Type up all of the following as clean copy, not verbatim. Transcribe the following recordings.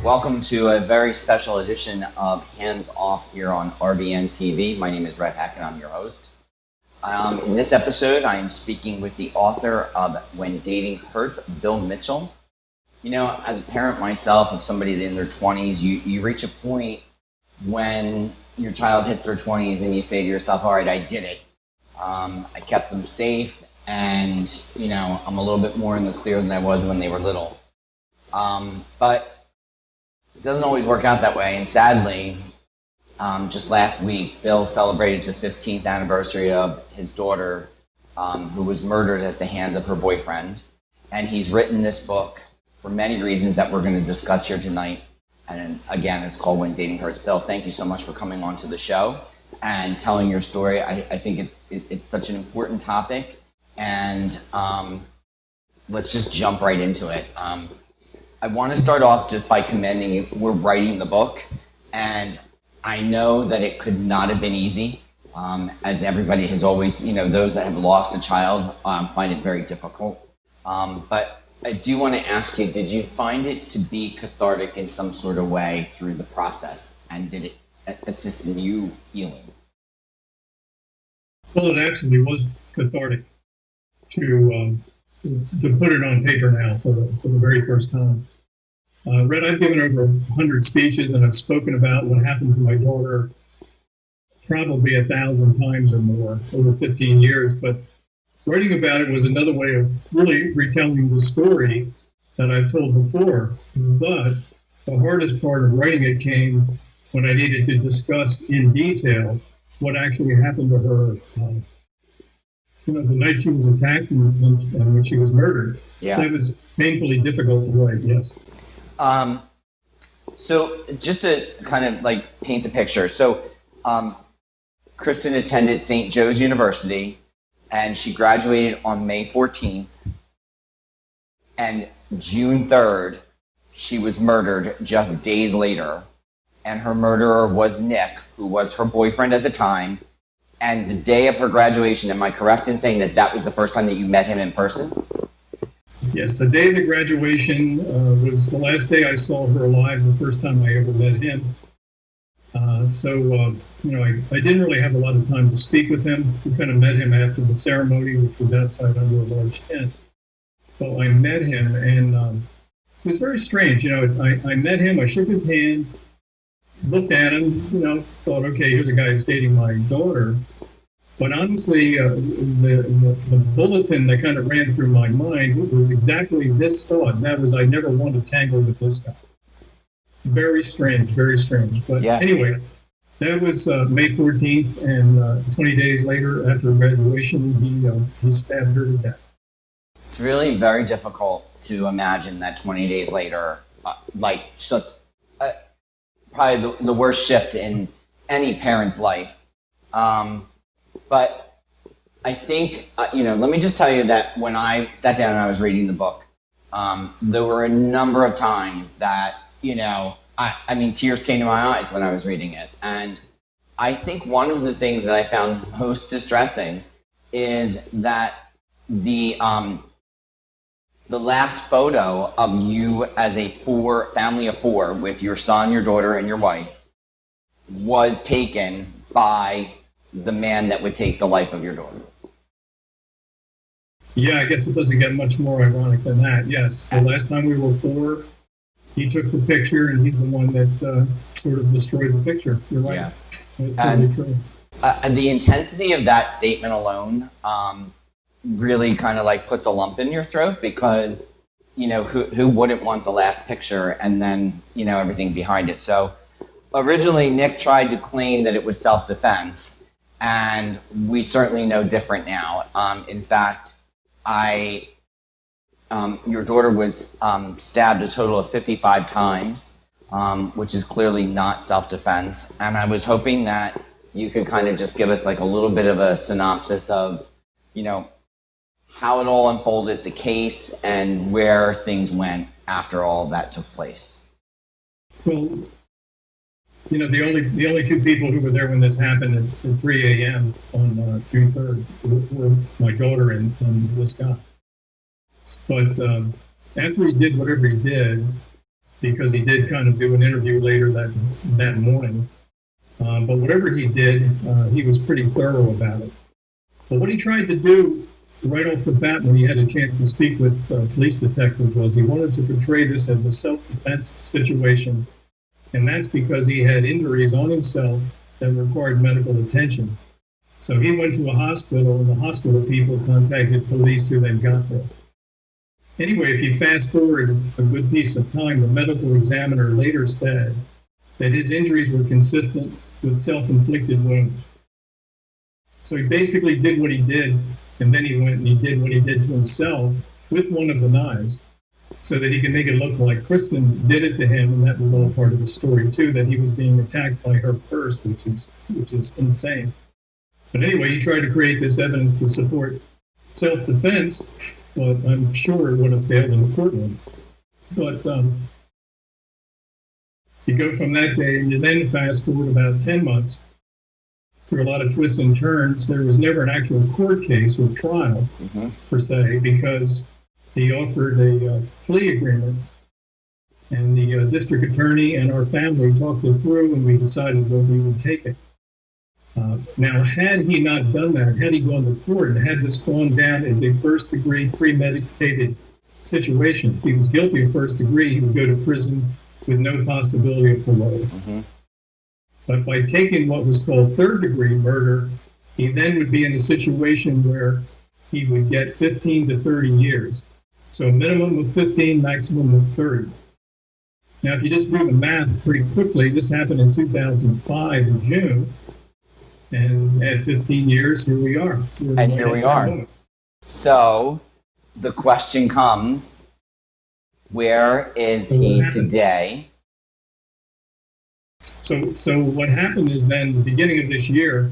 Welcome to a very special edition of Hands Off here on RBN TV. My name is Rhett Hackett. I'm your host. In this episode, I am speaking with the author of When Dating Hurts, Bill Mitchell. You know, as a parent myself of somebody in their 20s, you reach a point when your child hits their 20s and you say to yourself, all right, I did it. I kept them safe and, you know, I'm a little bit more in the clear than I was when they were little. But it doesn't always work out that way, and sadly, just last week, Bill celebrated the 15th anniversary of his daughter, who was murdered at the hands of her boyfriend, and he's written this book for many reasons that we're going to discuss here tonight, and again, it's called When Dating Hurts. Bill, thank you so much for coming on to the show and telling your story. I think it's such an important topic, and let's just jump right into it. I want to start off just by commending you for writing the book, and I know that it could not have been easy, as everybody has always, you know, those that have lost a child find it very difficult. But I do want to ask you, did you find it to be cathartic in some sort of way through the process, and did it assist in you healing? Well, it actually was cathartic to put it on paper now for the very first time. Rhett, I've given over 100 speeches and I've spoken about what happened to my daughter probably 1,000 times or more over 15 years. But writing about it was another way of really retelling the story that I've told before. But the hardest part of writing it came when I needed to discuss in detail what actually happened to her, the night she was attacked and when she was murdered. Yeah. That was painfully difficult to write, yes. So just to kind of like paint the picture. So, Kristen attended St. Joe's University and she graduated on May 14th, and June 3rd, she was murdered just days later. And her murderer was Nick, who was her boyfriend at the time. And the day of her graduation, am I correct in saying that that was the first time that you met him in person? Yes, the day of the graduation was the last day I saw her alive, the first time I ever met him. I didn't really have a lot of time to speak with him. We kind of met him after the ceremony, which was outside under a large tent. So I met him, and it was very strange. I met him, I shook his hand, looked at him, thought, okay, here's a guy who's dating my daughter. But honestly, the bulletin that kind of ran through my mind was exactly this thought. That was, I never want to tangle with this guy. Very strange, very strange. But yes. Anyway, that was May 14th, and 20 days later, after graduation, he stabbed her to death. It's really very difficult to imagine that 20 days later, probably the worst shift in any parent's life. But I think, let me just tell you that when I sat down and I was reading the book, there were a number of times that, tears came to my eyes when I was reading it. And I think one of the things that I found most distressing is that the last photo of you as a family of four with your son, your daughter, and your wife was taken by the man that would take the life of your daughter. Yeah, I guess it doesn't get much more ironic than that. Yes, the last time we were four, he took the picture, and he's the one that sort of destroyed the picture. You're right. Yeah. That's totally true. The intensity of that statement alone really kind of like puts a lump in your throat, because, who wouldn't want the last picture and then, everything behind it. So originally, Nick tried to claim that it was self-defense. And we certainly know different now. In fact, your daughter was stabbed a total of 55 times, which is clearly not self-defense. And I was hoping that you could kind of just give us like a little bit of a synopsis of, how it all unfolded, the case, and where things went after all of that took place. Well, the only two people who were there when this happened at 3 a.m. on June 3rd were my daughter and this guy. But after he did whatever he did, because he did kind of do an interview later that morning. But whatever he did, he was pretty thorough about it. But what he tried to do right off the bat when he had a chance to speak with police detectives was he wanted to portray this as a self-defense situation. And that's because he had injuries on himself that required medical attention. So he went to a hospital, and the hospital people contacted police who then got there. Anyway, if you fast forward a good piece of time, the medical examiner later said that his injuries were consistent with self-inflicted wounds. So he basically did what he did, and then he went and he did what he did to himself with one of the knives so that he could make it look like Kristen did it to him, and that was all part of the story too, that he was being attacked by her first, which is insane. But anyway, he tried to create this evidence to support self-defense, but I'm sure it would have failed in the courtroom. But you go from that day, and you then fast forward about 10 months, through a lot of twists and turns. There was never an actual court case or trial, per se, because he offered a plea agreement, and the district attorney and our family talked it through, and we decided that we would take it. Now, had he not done that, had he gone to court and had this gone down as a first-degree premeditated situation, if he was guilty of first degree, he would go to prison with no possibility of parole. But by taking what was called third-degree murder, he then would be in a situation where he would get 15 to 30 years. So a minimum of 15, maximum of 30. Now, if you just do the math pretty quickly, this happened in 2005 in June, and at 15 years, here we are. And here we are. So the question comes, where is he today? So what happened is then, the beginning of this year,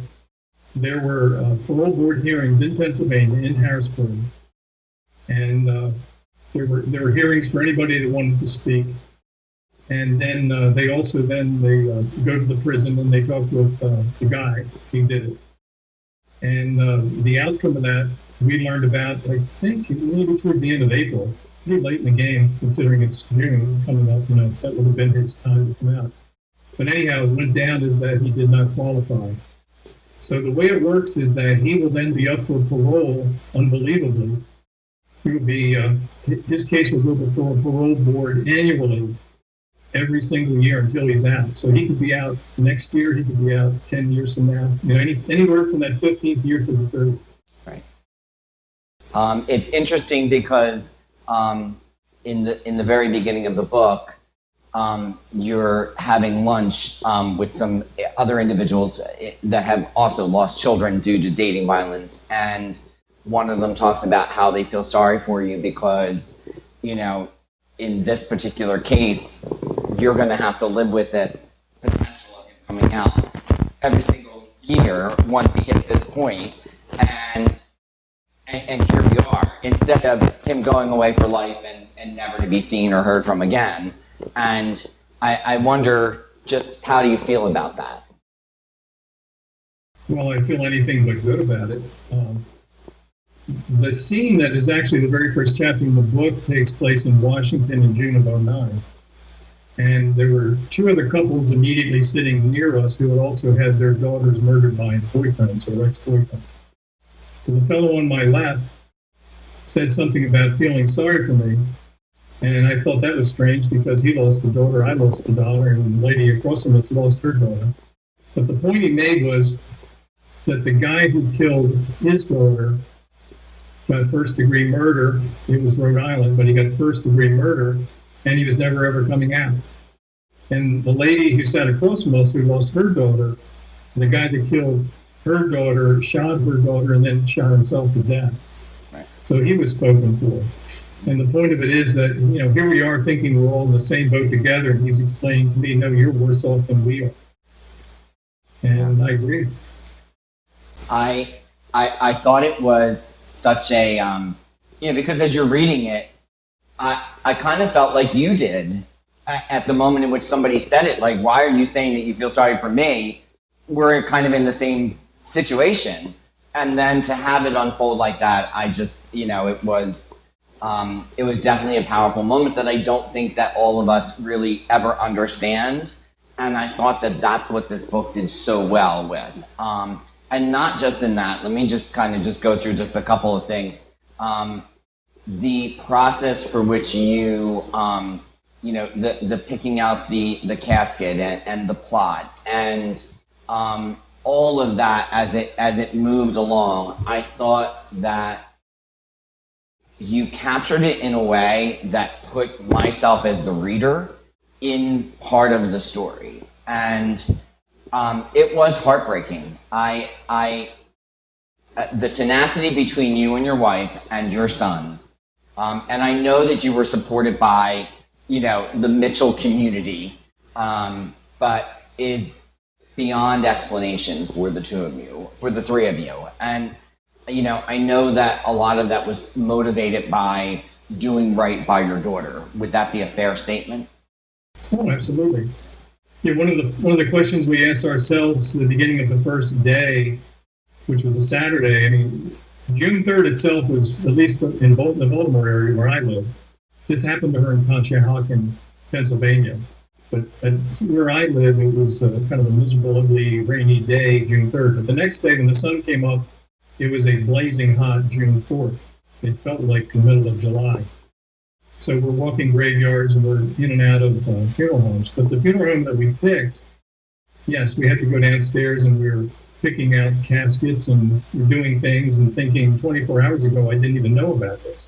there were parole board hearings in Pennsylvania, in Harrisburg, and there were hearings for anybody that wanted to speak. And then they go to the prison and they talk with the guy who did it. And the outcome of that we learned about, I think, maybe towards the end of April, pretty late in the game, considering it's June coming up. That would have been his time to come out. But anyhow, it went down is that he did not qualify. So the way it works is that he will then be up for parole, unbelievably. He would be, his case will go before a parole board annually, every single year until he's out. So he could be out next year, he could be out 10 years from now, anywhere from that 15th year to the 30th. Right. It's interesting because in the very beginning of the book, you're having lunch with some other individuals that have also lost children due to dating violence, and one of them talks about how they feel sorry for you because, in this particular case, you're going to have to live with this potential of him coming out every single year once he hit this point, and here we are, instead of him going away for life and never to be seen or heard from again. And I wonder, just how do you feel about that? Well, I feel anything but good about it. The scene that is actually the very first chapter in the book takes place in Washington in June of '09. And there were two other couples immediately sitting near us who had also had their daughters murdered by boyfriends or ex-boyfriends. So the fellow on my left said something about feeling sorry for me. And I thought that was strange because he lost a daughter, I lost a daughter, and the lady across from us lost her daughter. But the point he made was that the guy who killed his daughter got first-degree murder. It was Rhode Island, but he got first-degree murder, and he was never ever coming out. And the lady who sat across from us who lost her daughter, the guy that killed her daughter shot her daughter and then shot himself to death. Right. So he was spoken for. And the point of it is that, here we are thinking we're all in the same boat together, and he's explaining to me, no, you're worse off than we are. And I agree. I thought it was such a, because as you're reading it, I kind of felt like you did at the moment in which somebody said it. Like, why are you saying that you feel sorry for me? We're kind of in the same situation. And then to have it unfold like that, I just, it was it was definitely a powerful moment that I don't think that all of us really ever understand. And I thought that that's what this book did so well with. And not just in that, let me just kind of just go through just a couple of things. The process for which you, the picking out the casket and the plot and all of that as it moved along, I thought that you captured it in a way that put myself as the reader in part of the story, and it was heartbreaking. The tenacity between you and your wife and your son, and I know that you were supported by the Mitchell community, but is beyond explanation for the two of you, for the three of you, and I know that a lot of that was motivated by doing right by your daughter. Would that be a fair statement? Oh, absolutely. Yeah, one of the questions we asked ourselves at the beginning of the first day, which was a Saturday. I mean, June 3rd itself was, at least in the Baltimore area where I live. This happened to her in Conshohocken, Pennsylvania. But where I live, it was kind of a miserable, ugly, rainy day, June 3rd. But the next day, when the sun came up, it was a blazing hot June 4th. It felt like the middle of July. So we're walking graveyards and we're in and out of funeral homes. But the funeral home that we picked, yes, we had to go downstairs and we were picking out caskets and we're doing things and thinking 24 hours ago, I didn't even know about this.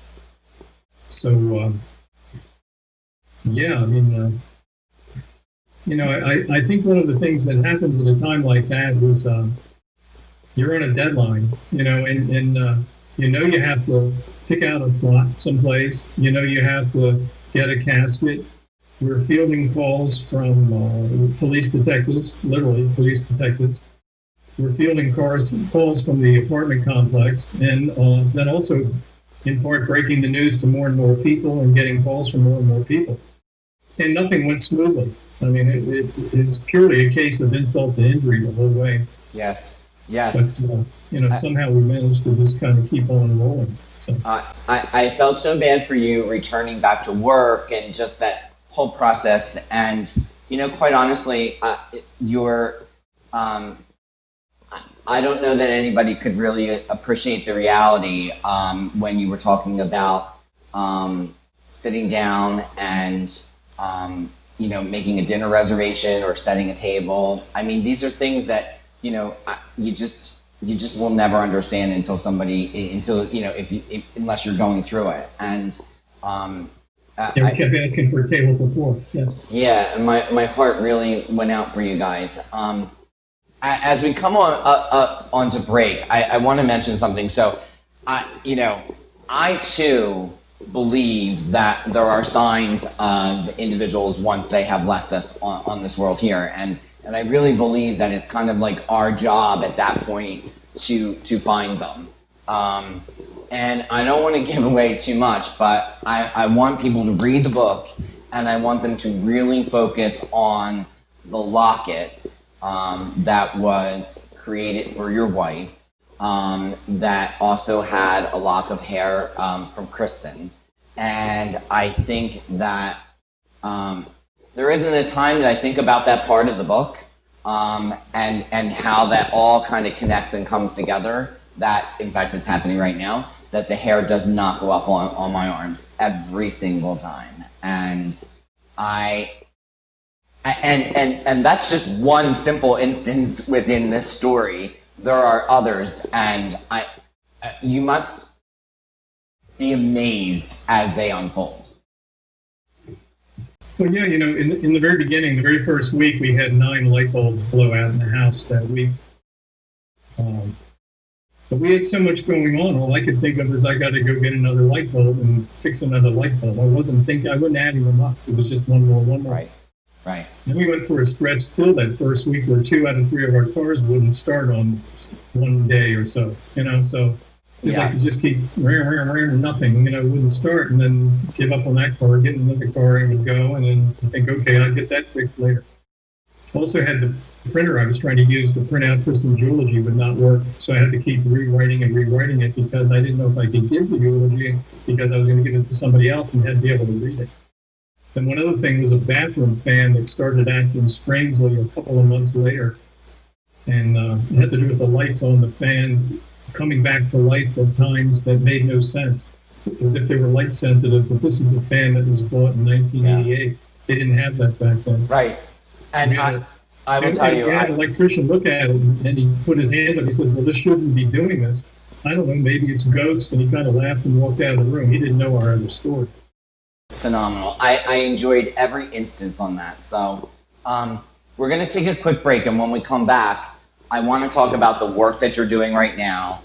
So, yeah, I mean, I think one of the things that happens at a time like that is you're on a deadline, and you have to pick out a plot someplace. You have to get a casket. We're fielding calls from police detectives, literally police detectives. We're fielding calls from the apartment complex, and then also, in part, breaking the news to more and more people and getting calls from more and more people. And nothing went smoothly. I mean, it is purely a case of insult to injury the whole way. Yes. Yes. But, somehow we managed to just kind of keep on rolling. So. I felt so bad for you returning back to work and just that whole process. And, quite honestly, I don't know that anybody could really appreciate the reality when you were talking about sitting down and, making a dinner reservation or setting a table. I mean, these are things that, you just will never understand until unless you're going through it. And we kept asking for a table for four. Yes. Yeah, and my heart really went out for you guys. As we come onto break, I want to mention something. So, I too believe that there are signs of individuals once they have left us on this world here, and I really believe that it's kind of like our job at that point to find them. And I don't want to give away too much, but I want people to read the book, and I want them to really focus on the locket that was created for your wife, that also had a lock of hair from Kristen. And I think that there isn't a time that I think about that part of the book and how that all kind of connects and comes together, that in fact it's happening right now, that the hair does not go up on my arms every single time. And and that's just one simple instance within this story. There are others, and you must be amazed as they unfold. Well, yeah, in the very beginning, the very first week, we had 9 light bulbs blow out in the house that week. But we had so much going on. All I could think of is I got to go get another light bulb and fix another light bulb. I wasn't adding them up. It was just one more. Right. And we went for a stretch still that first week where 2 out of 3 of our cars wouldn't start on one day or so. So it's like you just keep nothing. It wouldn't start, and then give up on that car, get another car, and it would go, and then you think, okay, I'll get that fixed later. Also had the printer I was trying to use to print out Kristen's eulogy would not work, so I had to keep rewriting and rewriting it because I didn't know if I could give the eulogy because I was going to give it to somebody else and had to be able to read it. And one other thing was a bathroom fan that started acting strangely a couple of months later, and it had to do with the lights on the fan coming back to life at times that made no sense, as if they were light sensitive. But this was a fan that was bought in 1988. Yeah. They didn't have that back then. Right. And I will tell you, we had an electrician look at it, and he put his hands up. He says, "Well, this shouldn't be doing this. I don't know, maybe it's ghosts." And he kind of laughed and walked out of the room. He didn't know our other story. It's phenomenal. I enjoyed every instance on that. So we're going to take a quick break, and when we come back, I want to talk about the work that you're doing right now,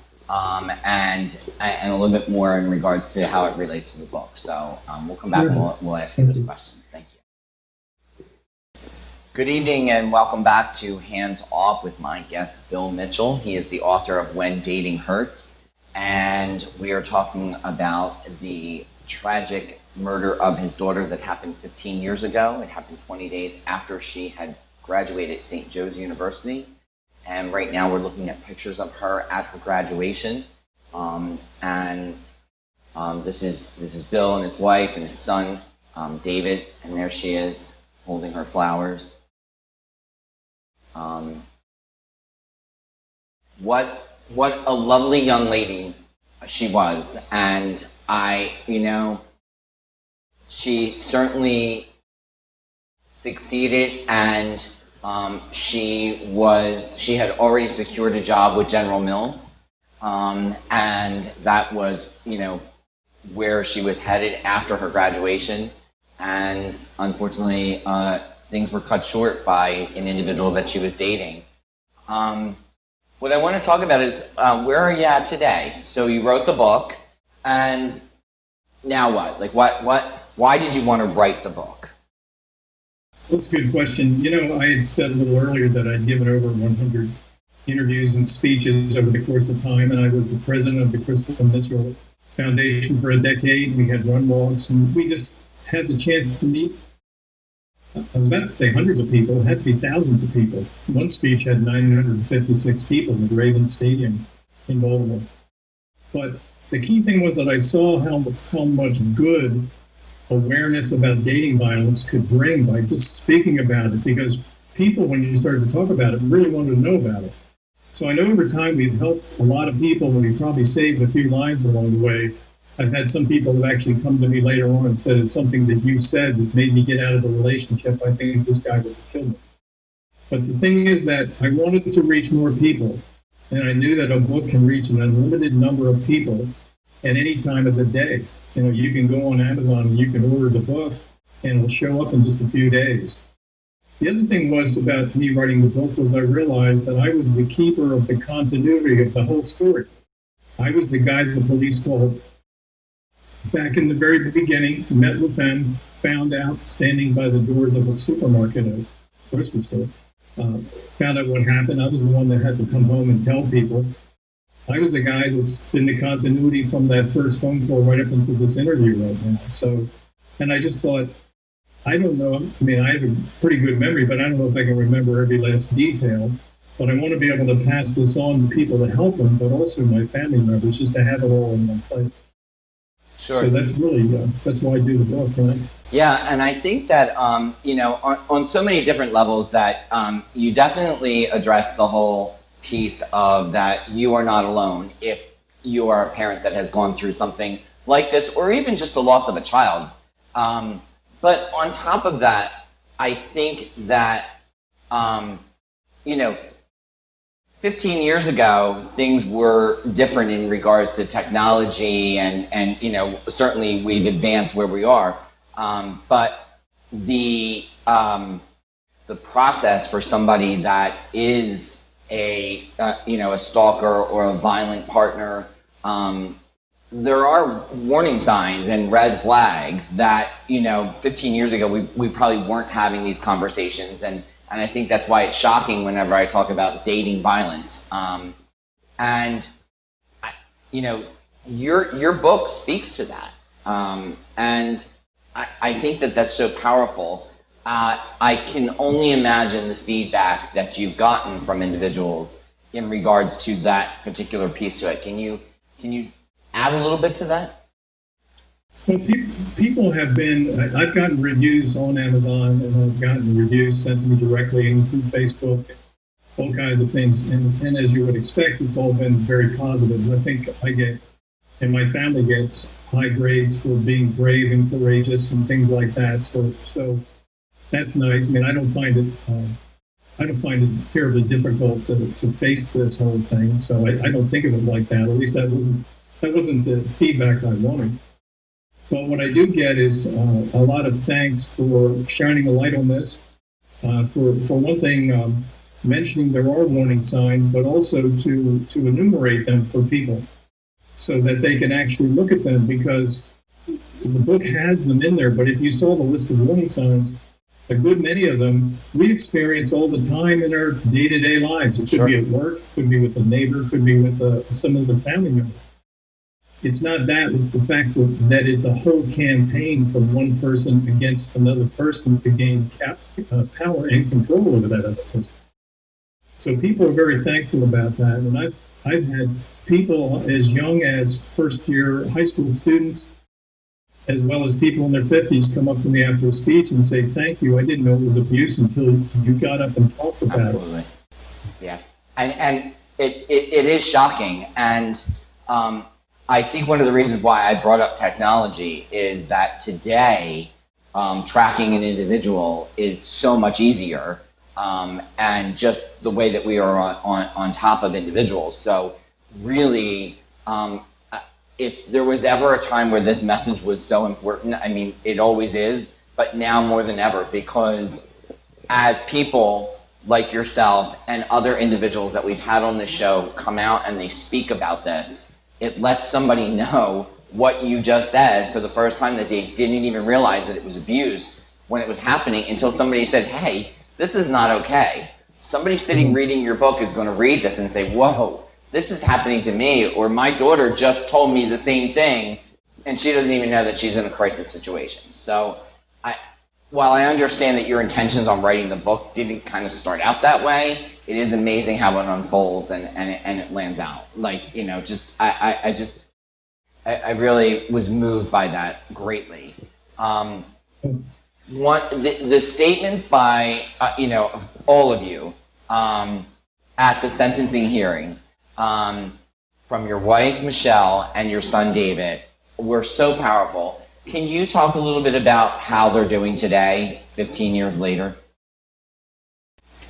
and a little bit more in regards to how it relates to the book. So we'll come back and we'll ask you those questions. Thank you. Good evening and welcome back to Hands Off with my guest, Bill Mitchell. He is the author of When Dating Hurts, and we are talking about the tragic murder of his daughter that happened 15 years ago. It happened 20 days after she had graduated St. Joe's University. And right now we're looking at pictures of her at her graduation. This is Bill and his wife and his son, David, and there she is holding her flowers. What a lovely young lady she was. And she certainly succeeded, and she had already secured a job with General Mills, and that was where she was headed after her graduation. And unfortunately, things were cut short by an individual that she was dating. What I want to talk about is where are you at today? So you wrote the book, and now what? Like why did you want to write the book? That's a good question. I had said a little earlier that I'd given over 100 interviews and speeches over the course of time, and I was the president of the Kristen Mitchell Foundation for a decade. We had run walks, and we just had the chance to meet, I was about to say hundreds of people. It had to be thousands of people. One speech had 956 people in the Ravens Stadium in Baltimore. But the key thing was that I saw how much good awareness about dating violence could bring by just speaking about it, because people, when you started to talk about it, really wanted to know about it. So I know over time we've helped a lot of people, and we've probably saved a few lives along the way. I've had some people who actually come to me later on and said, it's something that you said that made me get out of the relationship. I think this guy would have killed me. But the thing is that I wanted to reach more people, and I knew that a book can reach an unlimited number of people at any time of the day. You can go on Amazon and you can order the book, and it'll show up in just a few days. The other thing was about me writing the book was I realized that I was the keeper of the continuity of the whole story. I was the guy that the police called back in the very beginning, met with them, found out standing by the doors of a supermarket, a grocery store, found out what happened. I was the one that had to come home and tell people. I was the guy that's been the continuity from that first phone call right up into this interview right now. So, and I just thought, I don't know, I have a pretty good memory, but I don't know if I can remember every last detail. But I want to be able to pass this on to people to help them, but also my family members, just to have it all in one place. Sure. So that's really, that's why I do the book, right? Yeah, and I think that, on so many different levels that you definitely address the whole piece of that you are not alone if you are a parent that has gone through something like this, or even just the loss of a child. But on top of that, I think that, 15 years ago, things were different in regards to technology, and certainly we've advanced where we are. But the process for somebody that is a stalker or a violent partner, there are warning signs and red flags that 15 years ago we probably weren't having these conversations, and I think that's why it's shocking whenever I talk about dating violence. Your book speaks to that, and I think that that's so powerful. I can only imagine the feedback that you've gotten from individuals in regards to that particular piece to it. Can you add a little bit to that? Well, people have been, I've gotten reviews on Amazon, and I've gotten reviews sent to me directly and through Facebook, all kinds of things. And as you would expect, it's all been very positive. I think I get, and my family gets, high grades for being brave and courageous and things like that. So that's nice. I mean, I don't find it terribly difficult to face this whole thing. So I don't think of it like that. At least that wasn't the feedback I wanted. But what I do get is a lot of thanks for shining a light on this. For one thing, mentioning there are warning signs, but also to enumerate them for people so that they can actually look at them, because the book has them in there. But if you saw the list of warning signs, a good many of them we experience all the time in our day-to-day lives. It could be at work, could be with a neighbor, could be with some of the family members. It's not that, it's the fact that it's a whole campaign from one person against another person to gain power and control over that other person. So people are very thankful about that. And I've had people as young as first year high school students, as well as people in their 50s, come up to me after a speech and say, "Thank you, I didn't know it was abuse until you got up and talked about Absolutely. Yes. And it is shocking. And I think one of the reasons why I brought up technology is that today tracking an individual is so much easier, and just the way that we are on top of individuals. So really, if there was ever a time where this message was so important, I mean, it always is, but now more than ever, because as people like yourself and other individuals that we've had on the show come out and they speak about this, it lets somebody know what you just said for the first time, that they didn't even realize that it was abuse when it was happening until somebody said, "Hey, this is not okay." Somebody sitting reading your book is going to read this and say, "Whoa, this is happening to me," or "My daughter just told me the same thing," and she doesn't even know that she's in a crisis situation. So while I understand that your intentions on writing the book didn't kind of start out that way, it is amazing how it unfolds and it lands out. Like, you know, I really was moved by that greatly. The statements by, of all of you at the sentencing hearing, from your wife, Michelle, and your son, David, were so powerful. Can you talk a little bit about how they're doing today, 15 years later?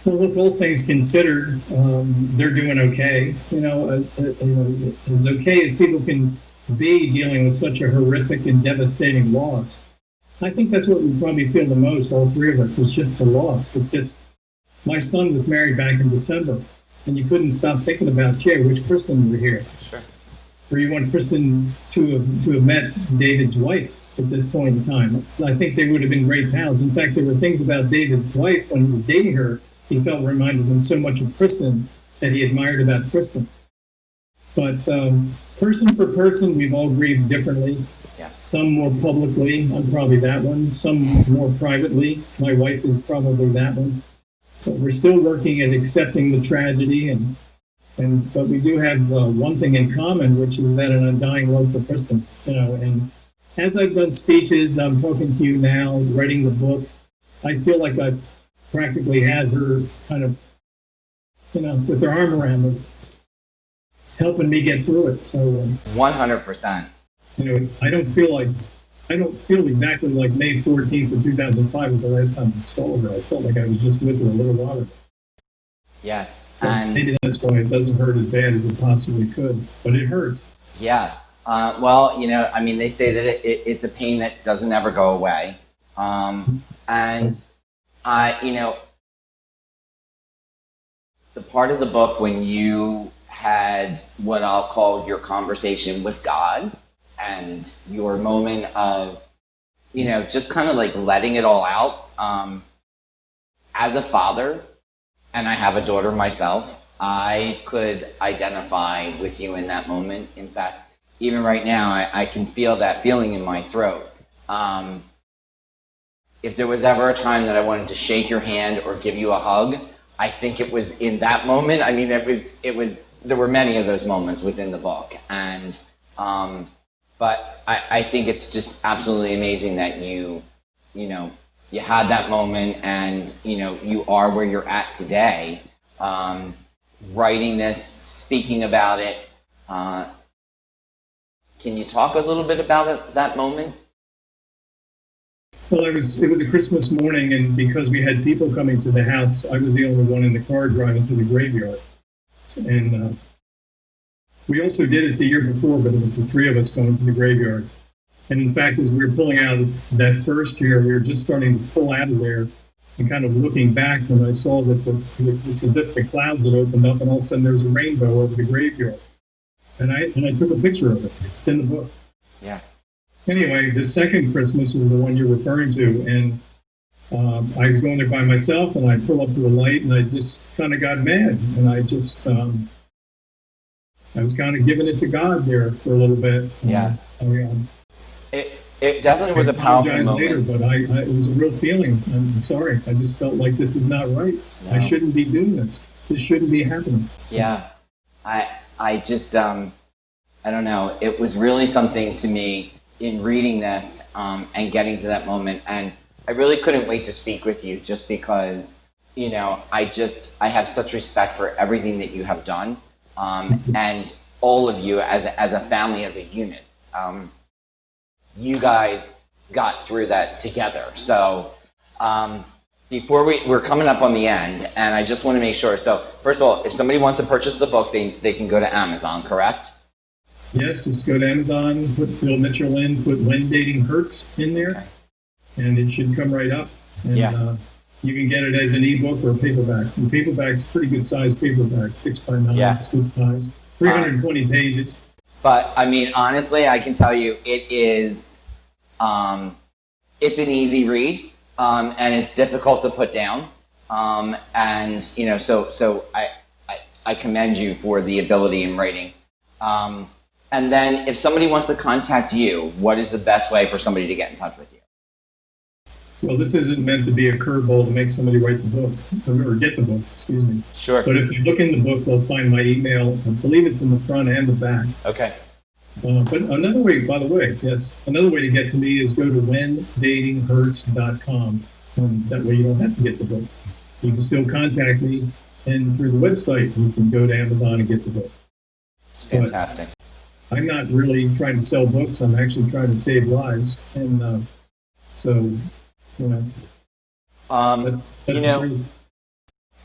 Well, look, all things considered, they're doing okay. As okay as people can be dealing with such a horrific and devastating loss. I think that's what we probably feel the most, all three of us. It's just the loss. It's just, my son was married back in December, and you couldn't stop thinking about, gee, I wish Kristen were here. Sure. Or you want Kristen to have met David's wife at this point in time. I think they would have been great pals. In fact, there were things about David's wife when he was dating her, he felt reminded him so much of Kristen that he admired about Kristen. But person for person, we've all grieved differently. Yeah. Some more publicly, I'm probably that one. Some more privately. My wife is probably that one. But we're still working at accepting the tragedy, but we do have one thing in common, which is that an undying love for Kristen. And as I've done speeches, I'm talking to you now, writing the book, I feel like I've practically had her kind of, with her arm around me, helping me get through it. So 100%. I don't feel exactly like May 14th of 2005 was the last time I saw her. I felt like I was just with her a little while ago. Yes. So and maybe that's why it doesn't hurt as bad as it possibly could, but it hurts. Yeah. Well, they say that it's a pain that doesn't ever go away. And the part of the book when you had what I'll call your conversation with God and your moment of, just kind of like letting it all out. As a father, and I have a daughter myself, I could identify with you in that moment. In fact, even right now, I can feel that feeling in my throat. if there was ever a time that I wanted to shake your hand or give you a hug, I think it was in that moment. I mean, there were many of those moments within the book. And, but I think it's just absolutely amazing that you had that moment, and, you are where you're at today, writing this, speaking about it. Can you talk a little bit about it, that moment? Well, it was a Christmas morning, and because we had people coming to the house, I was the only one in the car driving to the graveyard. And we also did it the year before, but it was the three of us going to the graveyard. And in fact, as we were pulling out of that first year, we were just starting to pull out of there and kind of looking back when I saw that it's as if the clouds had opened up, and all of a sudden there was a rainbow over the graveyard. And I took a picture of it. It's in the book. Yes. Anyway, the second Christmas was the one you're referring to, and I was going there by myself, and I pull up to a light, and I just kind of got mad, and I just I was kind of giving it to God there for a little bit. Yeah. It definitely was a powerful moment. Later, but it was a real feeling. I'm sorry. I just felt like this is not right. No. I shouldn't be doing this. This shouldn't be happening. Yeah. I just I don't know. It was really something to me in reading this and getting to that moment, and I really couldn't wait to speak with you, just because I have such respect for everything that you have done, and all of you as a family, as a unit. You guys got through that together. So before we're coming up on the end, and I just want to make sure. So first of all, if somebody wants to purchase the book, they can go to Amazon, correct? Yes, just go to Amazon, put Bill Mitchell in, put When Dating Hurts in there, okay, and it should come right up. And, yes. You can get it as an ebook or a paperback. The paperback's pretty good size paperback, 6x9, yeah. It's good size, 320 pages. But I mean, honestly, I can tell you, it is, it's an easy read, and it's difficult to put down. And so I commend you for the ability in writing. And then if somebody wants to contact you, what is the best way for somebody to get in touch with you? Well, this isn't meant to be a curveball to make somebody write the book, or get the book, excuse me. Sure. But if you look in the book, they'll find my email. I believe it's in the front and the back. Okay. But another way, by the way, another way to get to me is go to whendatinghurts.com. And that way you don't have to get the book. You can still contact me, and through the website, you can go to Amazon and get the book. Fantastic. But I'm not really trying to sell books. I'm actually trying to save lives. And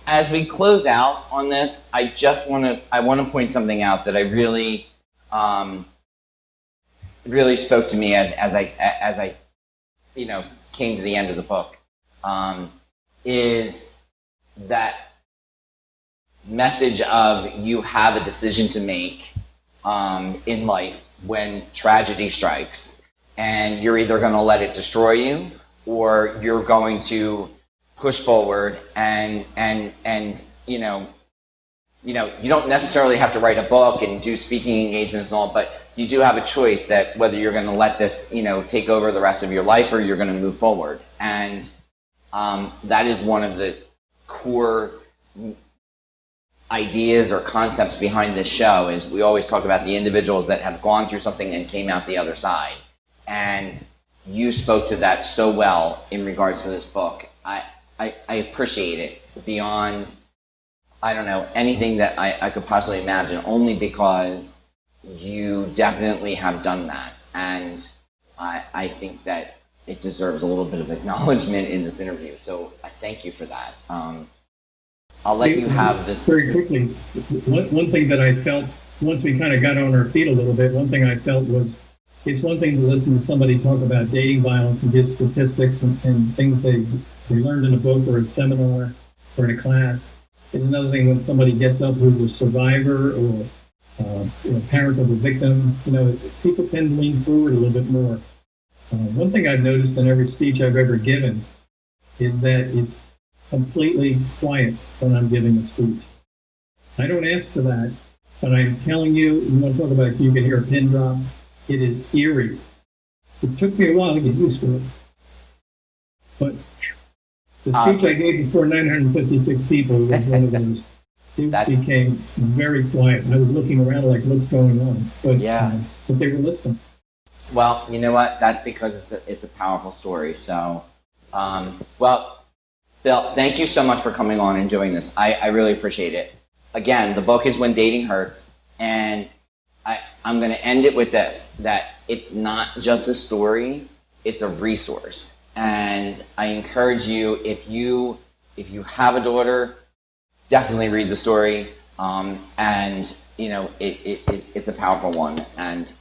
as we close out on this, I want to point something out that I really spoke to me as I came to the end of the book, is that message of you have a decision to make in life when tragedy strikes, and you're either going to let it destroy you, or you're going to push forward and you don't necessarily have to write a book and do speaking engagements and all, but you do have a choice that whether you're going to let this take over the rest of your life, or you're going to move forward. And that is one of the core ideas or concepts behind this show. Is we always talk about the individuals that have gone through something and came out the other side, and you spoke to that so well in regards to this book. I appreciate it beyond, I don't know, anything that I could possibly imagine, only because you definitely have done that. And I think that it deserves a little bit of acknowledgement in this interview. So I thank you for that. I'll let you have this. Very quickly, one thing that I felt, once we kind of got on our feet a little bit, one thing I felt was, it's one thing to listen to somebody talk about dating violence and give statistics and things they learned in a book or a seminar or in a class. It's another thing when somebody gets up who's a survivor or parent of a victim. People tend to lean forward a little bit more. One thing I've noticed in every speech I've ever given is that it's completely quiet when I'm giving a speech. I don't ask for that, but I'm telling you, you want to talk about, you can hear a pin drop. It is eerie. It took me a while to get used to it. But the speech I gave before 956 people was one of those. It became very quiet. I was looking around like, what's going on? But Yeah. But they were listening. Well, you know what? That's because it's a powerful story. So, well, Bill, thank you so much for coming on and doing this. I really appreciate it. Again, the book is When Dating Hurts, and I'm going to end it with this, that it's not just a story, it's a resource. And I encourage you, if you have a daughter, definitely read the story. And, you know, it's a powerful one, and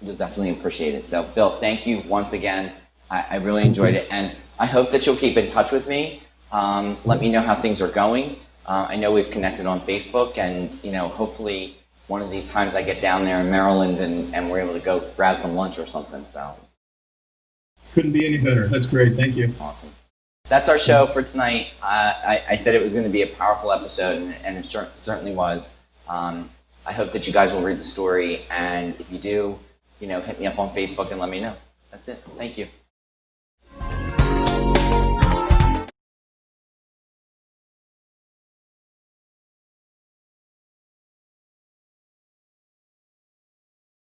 you'll definitely appreciate it. So, Bill, thank you once again. I really enjoyed it, and I hope that you'll keep in touch with me. Let me know how things are going. I know we've connected on Facebook, and you know, hopefully one of these times I get down there in Maryland and we're able to go grab some lunch or something. So couldn't be any better. That's great. Thank you. Awesome. That's our show for tonight. I said it was going to be a powerful episode, and it certainly was. I hope that you guys will read the story, and if you do, you know, hit me up on Facebook and let me know. That's it. Thank you.